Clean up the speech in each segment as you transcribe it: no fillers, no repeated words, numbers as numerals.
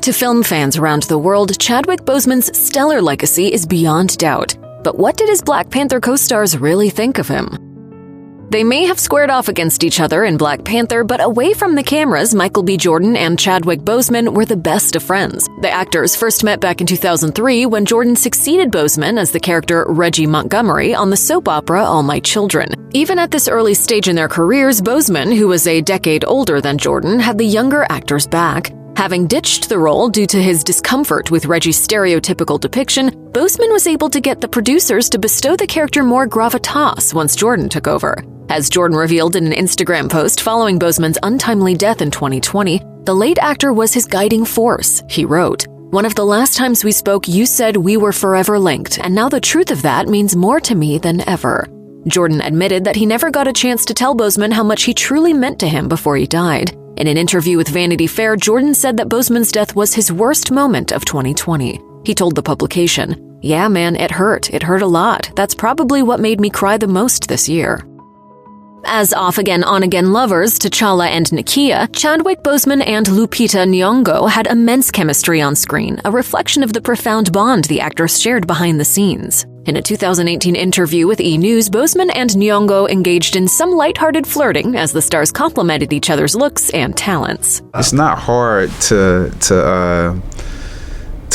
To film fans around the world, Chadwick Boseman's stellar legacy is beyond doubt. But what did his Black Panther co-stars really think of him? They may have squared off against each other in Black Panther, but away from the cameras, Michael B. Jordan and Chadwick Boseman were the best of friends. The actors first met back in 2003 when Jordan succeeded Boseman as the character Reggie Montgomery on the soap opera All My Children. Even at this early stage in their careers, Boseman, who was a decade older than Jordan, had the younger actors back. Having ditched the role due to his discomfort with Reggie's stereotypical depiction, Boseman was able to get the producers to bestow the character more gravitas once Jordan took over. As Jordan revealed in an Instagram post following Boseman's untimely death in 2020, the late actor was his guiding force. He wrote, "One of the last times we spoke, you said we were forever linked, and now the truth of that means more to me than ever." Jordan admitted that he never got a chance to tell Boseman how much he truly meant to him before he died. In an interview with Vanity Fair, Jordan said that Boseman's death was his worst moment of 2020. He told the publication, "Yeah, man, it hurt. It hurt a lot. That's probably what made me cry the most this year." As off-again, on-again lovers, T'Challa and Nicki, Chadwick Boseman and Lupita Nyong'o had immense chemistry on screen, a reflection of the profound bond the actors shared behind the scenes. In a 2018 interview with E! News, Boseman and Nyong'o engaged in some lighthearted flirting as the stars complimented each other's looks and talents. It's not hard to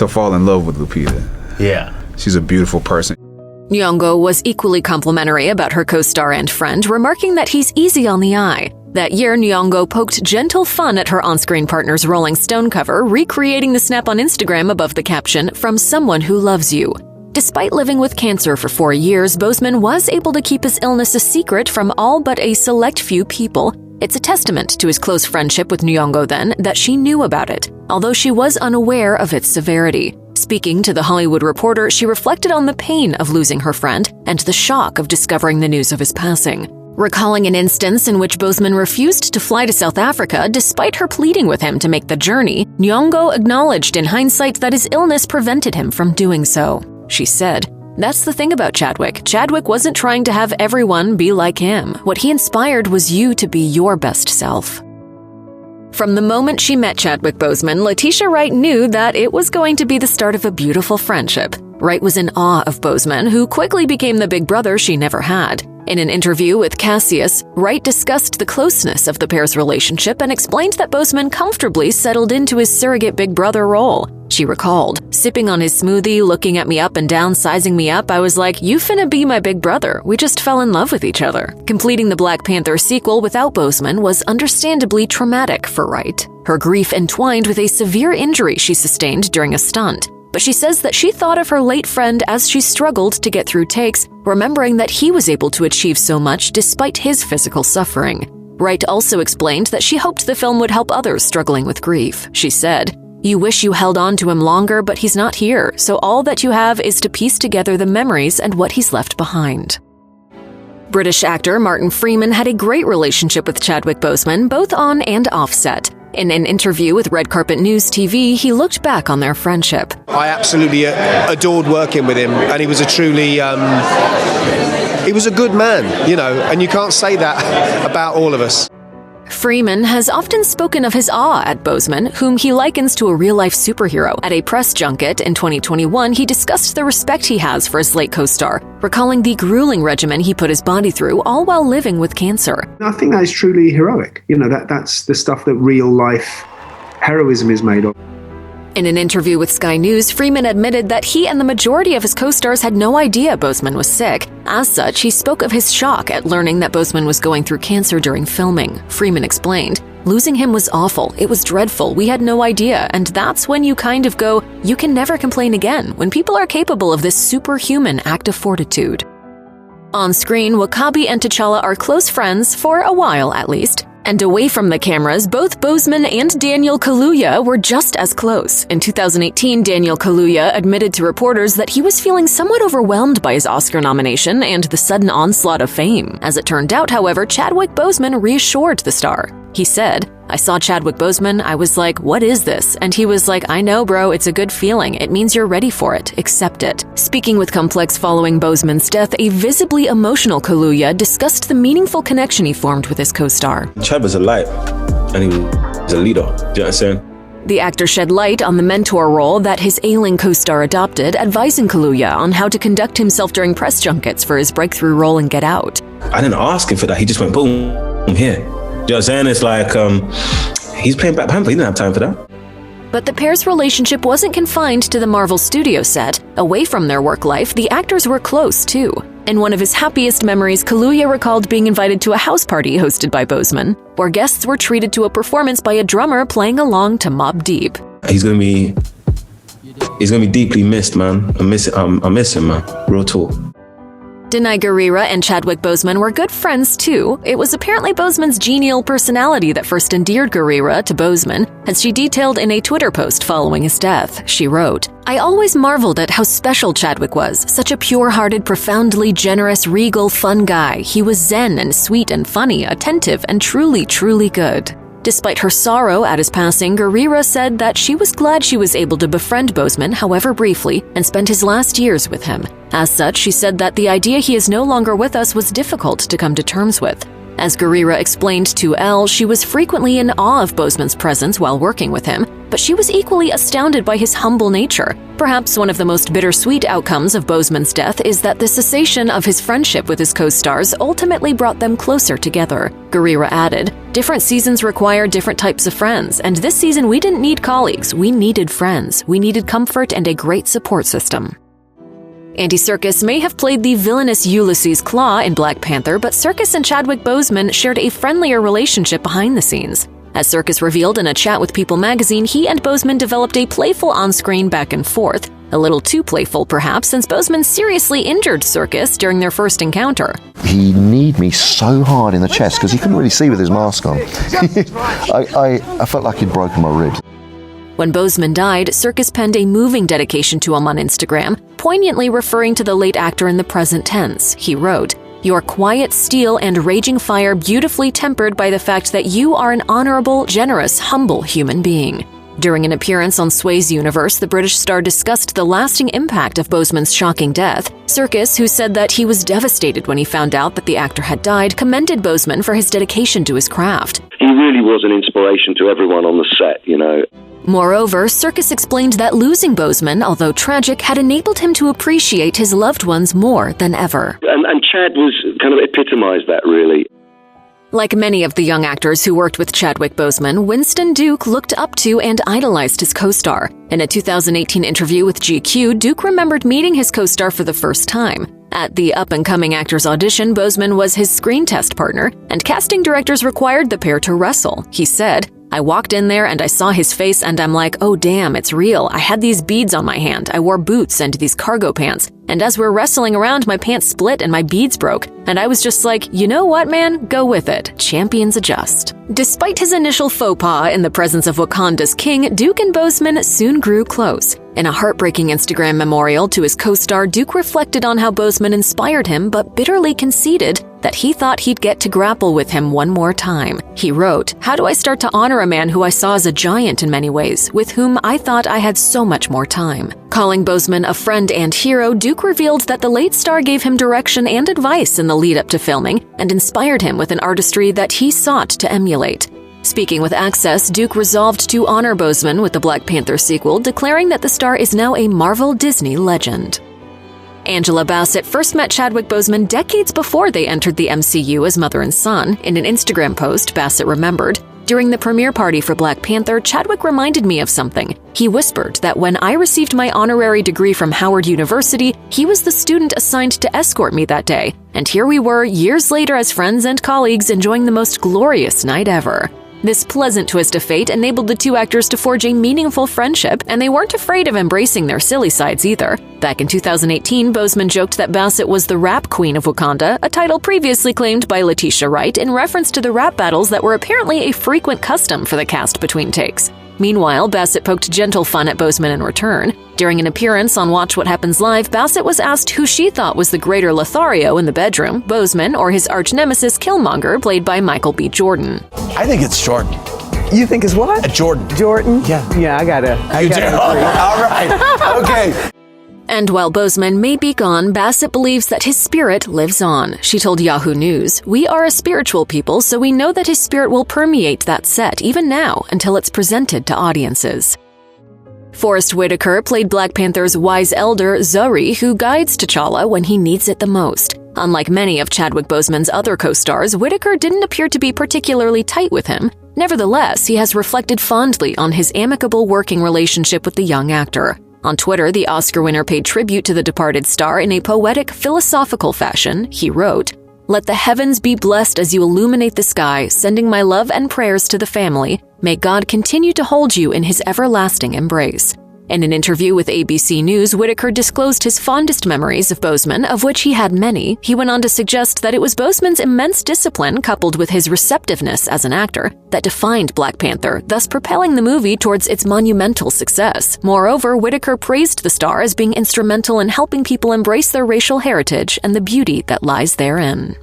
fall in love with Lupita. Yeah. She's a beautiful person. Nyong'o was equally complimentary about her co-star and friend, remarking that he's easy on the eye. That year, Nyong'o poked gentle fun at her on-screen partner's Rolling Stone cover, recreating the snap on Instagram above the caption, "From someone who loves you." Despite living with cancer for 4 years, Boseman was able to keep his illness a secret from all but a select few people. It's a testament to his close friendship with Nyong'o then that she knew about it, although she was unaware of its severity. Speaking to The Hollywood Reporter, she reflected on the pain of losing her friend and the shock of discovering the news of his passing. Recalling an instance in which Boseman refused to fly to South Africa despite her pleading with him to make the journey, Nyong'o acknowledged in hindsight that his illness prevented him from doing so. She said, "That's the thing about Chadwick. Chadwick wasn't trying to have everyone be like him. What he inspired was you to be your best self." From the moment she met Chadwick Boseman, Letitia Wright knew that it was going to be the start of a beautiful friendship. Wright was in awe of Boseman, who quickly became the big brother she never had. In an interview with Cassius, Wright discussed the closeness of the pair's relationship and explained that Boseman comfortably settled into his surrogate big brother role. She recalled, "Sipping on his smoothie, looking at me up and down, sizing me up, I was like, you finna be my big brother. We just fell in love with each other." Completing the Black Panther sequel without Boseman was understandably traumatic for Wright. Her grief entwined with a severe injury she sustained during a stunt. But she says that she thought of her late friend as she struggled to get through takes, remembering that he was able to achieve so much despite his physical suffering. Wright also explained that she hoped the film would help others struggling with grief. She said, "You wish you held on to him longer, but he's not here, so all that you have is to piece together the memories and what he's left behind." British actor Martin Freeman had a great relationship with Chadwick Boseman, both on and off set. In an interview with Red Carpet News TV, he looked back on their friendship. I absolutely adored working with him, and he was a truly, he was a good man, you know, and you can't say that about all of us. Freeman has often spoken of his awe at Boseman, whom he likens to a real-life superhero. At a press junket in 2021, he discussed the respect he has for his late co-star, recalling the grueling regimen he put his body through, all while living with cancer. I think that is truly heroic. You know, that's the stuff that real-life heroism is made of. In an interview with Sky News, Freeman admitted that he and the majority of his co-stars had no idea Boseman was sick. As such, he spoke of his shock at learning that Boseman was going through cancer during filming. Freeman explained, "Losing him was awful. It was dreadful. We had no idea. And that's when you kind of go, you can never complain again, when people are capable of this superhuman act of fortitude." On screen, W'Kabi and T'Challa are close friends, for a while at least. And away from the cameras, both Boseman and Daniel Kaluuya were just as close. In 2018, Daniel Kaluuya admitted to reporters that he was feeling somewhat overwhelmed by his Oscar nomination and the sudden onslaught of fame. As it turned out, however, Chadwick Boseman reassured the star. He said, "I saw Chadwick Boseman, I was like, what is this?" And he was like, "I know, bro, it's a good feeling. It means you're ready for it. Accept it." Speaking with Complex following Boseman's death, a visibly emotional Kaluuya discussed the meaningful connection he formed with his co-star. Chad was a light, and he was a leader. Do you know what I'm saying? The actor shed light on the mentor role that his ailing co-star adopted, advising Kaluuya on how to conduct himself during press junkets for his breakthrough role in Get Out. I didn't ask him for that. He just went, boom, here. You know what I'm saying? It's like, he's playing Black Panther. He didn't have time for that. But the pair's relationship wasn't confined to the Marvel studio set. Away from their work life, the actors were close, too. In one of his happiest memories, Kaluuya recalled being invited to a house party hosted by Boseman, where guests were treated to a performance by a drummer playing along to Mobb Deep. He's gonna be deeply missed, man. I miss him, man. Real talk. Danai Gurira and Chadwick Boseman were good friends, too. It was apparently Boseman's genial personality that first endeared Gurira to Boseman, as she detailed in a Twitter post following his death. She wrote, "I always marveled at how special Chadwick was. Such a pure-hearted, profoundly generous, regal, fun guy. He was zen and sweet and funny, attentive, and truly, truly good." Despite her sorrow at his passing, Gurira said that she was glad she was able to befriend Boseman, however briefly, and spend his last years with him. As such, she said that the idea he is no longer with us was difficult to come to terms with. As Gurira explained to Elle, she was frequently in awe of Boseman's presence while working with him, but she was equally astounded by his humble nature. Perhaps one of the most bittersweet outcomes of Boseman's death is that the cessation of his friendship with his co-stars ultimately brought them closer together. Gurira added, "Different seasons require different types of friends, and this season we didn't need colleagues, we needed friends. We needed comfort and a great support system." Andy Serkis may have played the villainous Ulysses Claw in Black Panther, but Serkis and Chadwick Boseman shared a friendlier relationship behind the scenes. As Serkis revealed in a chat with People magazine, he and Boseman developed a playful on-screen back and forth. A little too playful, perhaps, since Boseman seriously injured Serkis during their first encounter. He kneed me so hard in the chest because he couldn't really see with his mask on. I felt like he'd broken my ribs. When Boseman died, Serkis penned a moving dedication to him on Instagram, poignantly referring to the late actor in the present tense. He wrote, "Your quiet steel and raging fire beautifully tempered by the fact that you are an honorable, generous, humble human being." During an appearance on Sway's Universe, the British star discussed the lasting impact of Boseman's shocking death. Serkis, who said that he was devastated when he found out that the actor had died, commended Boseman for his dedication to his craft. He really was an inspiration to everyone on the set, you know. Moreover, Serkis explained that losing Boseman, although tragic, had enabled him to appreciate his loved ones more than ever. And Chad was kind of epitomized that, really. Like many of the young actors who worked with Chadwick Boseman, Winston Duke looked up to and idolized his co-star. In a 2018 interview with GQ, Duke remembered meeting his co-star for the first time. At the up-and-coming actor's audition, Boseman was his screen test partner, and casting directors required the pair to wrestle. He said, "I walked in there and I saw his face and I'm like, oh damn, it's real. I had these beads on my hand. I wore boots and these cargo pants. And as we're wrestling around, my pants split and my beads broke. And I was just like, you know what, man? Go with it. Champions adjust." Despite his initial faux pas in the presence of Wakanda's king, Duke and Boseman soon grew close. In a heartbreaking Instagram memorial to his co-star, Duke reflected on how Boseman inspired him, but bitterly conceded that he thought he'd get to grapple with him one more time. He wrote, "How do I start to honor a man who I saw as a giant in many ways, with whom I thought I had so much more time?" Calling Boseman a friend and hero, Duke revealed that the late star gave him direction and advice in the lead-up to filming and inspired him with an artistry that he sought to emulate. Speaking with Access, Duke resolved to honor Boseman with the Black Panther sequel, declaring that the star is now a Marvel Disney legend. Angela Bassett first met Chadwick Boseman decades before they entered the MCU as mother and son. In an Instagram post, Bassett remembered, "During the premiere party for Black Panther, Chadwick reminded me of something. He whispered that when I received my honorary degree from Howard University, he was the student assigned to escort me that day. And here we were, years later as friends and colleagues, enjoying the most glorious night ever." This pleasant twist of fate enabled the two actors to forge a meaningful friendship, and they weren't afraid of embracing their silly sides either. Back in 2018, Boseman joked that Bassett was the rap queen of Wakanda, a title previously claimed by Letitia Wright in reference to the rap battles that were apparently a frequent custom for the cast between takes. Meanwhile, Bassett poked gentle fun at Boseman in return. During an appearance on Watch What Happens Live, Bassett was asked who she thought was the greater Lothario in the bedroom, Boseman or his arch-nemesis Killmonger, played by Michael B. Jordan. I think it's Jordan. You think it's what? Jordan. Jordan? Yeah. Yeah, I gotta agree. All right. Okay. And while Boseman may be gone, Bassett believes that his spirit lives on. She told Yahoo News, "We are a spiritual people, so we know that his spirit will permeate that set even now until it's presented to audiences." Forrest Whitaker played Black Panther's wise elder, Zuri, who guides T'Challa when he needs it the most. Unlike many of Chadwick Boseman's other co-stars, Whitaker didn't appear to be particularly tight with him. Nevertheless, he has reflected fondly on his amicable working relationship with the young actor. On Twitter, the Oscar winner paid tribute to the departed star in a poetic, philosophical fashion. He wrote, "Let the heavens be blessed as you illuminate the sky, sending my love and prayers to the family. May God continue to hold you in his everlasting embrace." In an interview with ABC News, Whitaker disclosed his fondest memories of Boseman, of which he had many. He went on to suggest that it was Boseman's immense discipline coupled with his receptiveness as an actor that defined Black Panther, thus propelling the movie towards its monumental success. Moreover, Whitaker praised the star as being instrumental in helping people embrace their racial heritage and the beauty that lies therein.